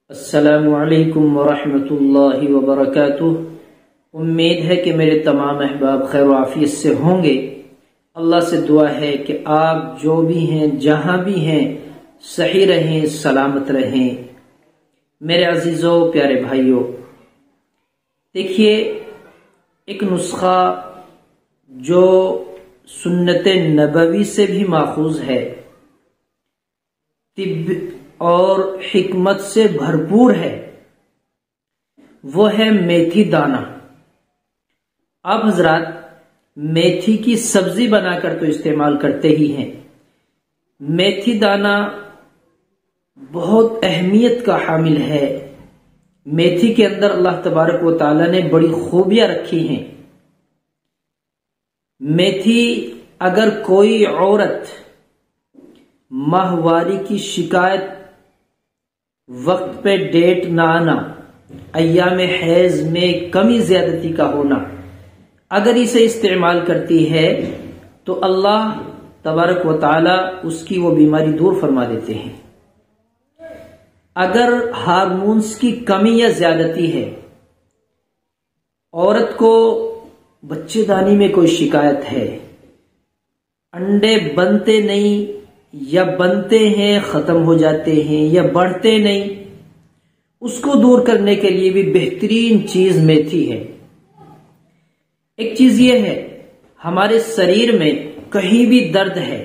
السلام علیکم ورحمۃ اللہ وبرکاتہ۔ امید ہے کہ میرے تمام احباب خیر و عافیت سے ہوں گے۔ اللہ سے دعا ہے کہ آپ جو بھی ہیں جہاں بھی ہیں صحیح رہیں، سلامت رہیں۔ میرے عزیزوں، پیارے بھائیوں، دیکھیے ایک نسخہ جو سنت نبوی سے بھی ماخوذ ہے، طب اور حکمت سے بھرپور ہے، وہ ہے میتھی دانہ۔ آپ حضرات میتھی کی سبزی بنا کر تو استعمال کرتے ہی ہیں۔ میتھی دانہ بہت اہمیت کا حامل ہے۔ میتھی کے اندر اللہ تبارک و تعالی نے بڑی خوبیاں رکھی ہیں۔ میتھی اگر کوئی عورت ماہواری کی شکایت، وقت پہ ڈیٹ نہ آنا، ایام حیض میں کمی زیادتی کا ہونا، اگر اسے استعمال کرتی ہے تو اللہ تبارک و تعالی اس کی وہ بیماری دور فرما دیتے ہیں۔ اگر ہارمونز کی کمی یا زیادتی ہے، عورت کو بچے دانی میں کوئی شکایت ہے، انڈے بنتے نہیں یا بنتے ہیں ختم ہو جاتے ہیں یا بڑھتے نہیں، اس کو دور کرنے کے لیے بھی بہترین چیز میتھی ہے۔ ایک چیز یہ ہے، ہمارے شریر میں کہیں بھی درد ہے،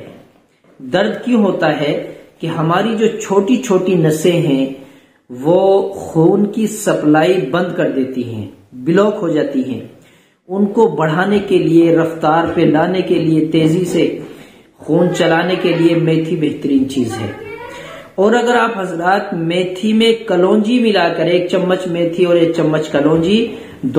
درد کیوں ہوتا ہے کہ ہماری جو چھوٹی چھوٹی نسیں ہیں وہ خون کی سپلائی بند کر دیتی ہیں، بلاک ہو جاتی ہیں۔ ان کو بڑھانے کے لیے، رفتار پہ لانے کے لیے، تیزی سے خون چلانے کے لیے میتھی بہترین چیز ہے۔ اور اگر آپ حضرات میتھی میں کلونجی ملا کر، ایک چمچ میتھی اور ایک چمچ کلونجی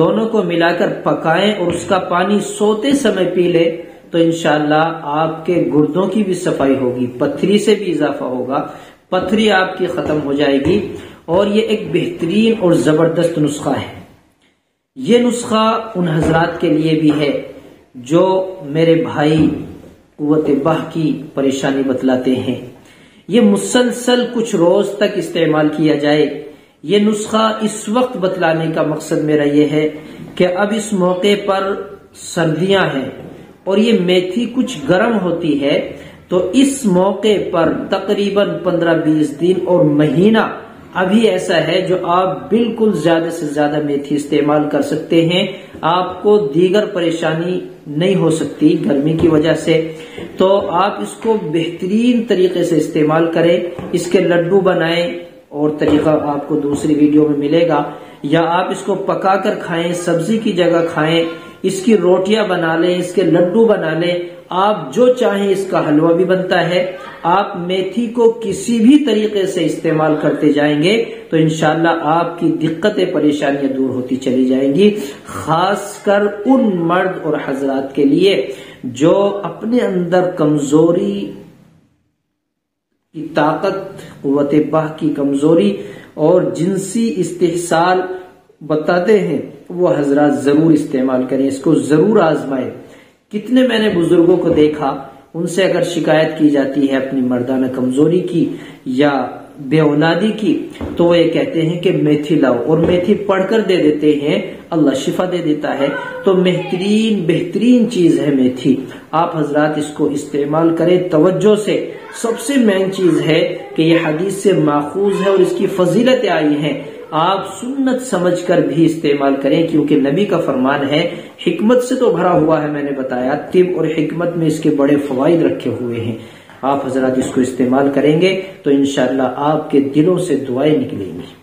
دونوں کو ملا کر پکائیں اور اس کا پانی سوتے سمے پی لیں تو انشاءاللہ آپ کے گردوں کی بھی صفائی ہوگی، پتھری سے بھی اضافہ ہوگا، پتھری آپ کی ختم ہو جائے گی۔ اور یہ ایک بہترین اور زبردست نسخہ ہے۔ یہ نسخہ ان حضرات کے لیے بھی ہے جو میرے بھائی قوت بہ کی پریشانی بتلاتے ہیں۔ یہ مسلسل کچھ روز تک استعمال کیا جائے۔ یہ نسخہ اس وقت بتلانے کا مقصد میرا یہ ہے کہ اب اس موقع پر سردیاں ہیں اور یہ میتھی کچھ گرم ہوتی ہے، تو اس موقع پر تقریباً 15-20 دن اور مہینہ ابھی ایسا ہے جو آپ بالکل زیادہ سے زیادہ میتھی استعمال کر سکتے ہیں۔ آپ کو دیگر پریشانی نہیں ہو سکتی گرمی کی وجہ سے، تو آپ اس کو بہترین طریقے سے استعمال کریں۔ اس کے لڈو بنائیں، اور طریقہ آپ کو دوسری ویڈیو میں ملے گا، یا آپ اس کو پکا کر کھائیں، سبزی کی جگہ کھائیں، اس کی روٹیاں بنا لیں، اس کے لڈو بنا لیں، آپ جو چاہیں، اس کا حلوہ بھی بنتا ہے۔ آپ میتھی کو کسی بھی طریقے سے استعمال کرتے جائیں گے تو انشاءاللہ آپ کی دقتیں، پریشانیاں دور ہوتی چلی جائیں گی، خاص کر ان مرد اور حضرات کے لیے جو اپنے اندر کمزوری کی طاقت، قوت بہ کی کمزوری اور جنسی استحصال بتاتے ہیں، وہ حضرات ضرور استعمال کریں، اس کو ضرور آزمائیں۔ کتنے میں نے بزرگوں کو دیکھا، ان سے اگر شکایت کی جاتی ہے اپنی مردانہ کمزوری کی یا بے اولادی کی، تو وہ یہ کہتے ہیں کہ میتھی لاؤ، اور میتھی پڑھ کر دے دیتے ہیں، اللہ شفا دے دیتا ہے۔ تو بہترین چیز ہے میتھی۔ آپ حضرات اس کو استعمال کریں توجہ سے۔ سب سے مین چیز ہے کہ یہ حدیث سے ماخوذ ہے اور اس کی فضیلتیں آئی ہیں، آپ سنت سمجھ کر بھی استعمال کریں، کیونکہ نبی کا فرمان ہے، حکمت سے تو بھرا ہوا ہے، میں نے بتایا طب اور حکمت میں اس کے بڑے فوائد رکھے ہوئے ہیں۔ آپ حضرات اس کو استعمال کریں گے تو انشاءاللہ آپ کے دلوں سے دعائیں نکلیں گی۔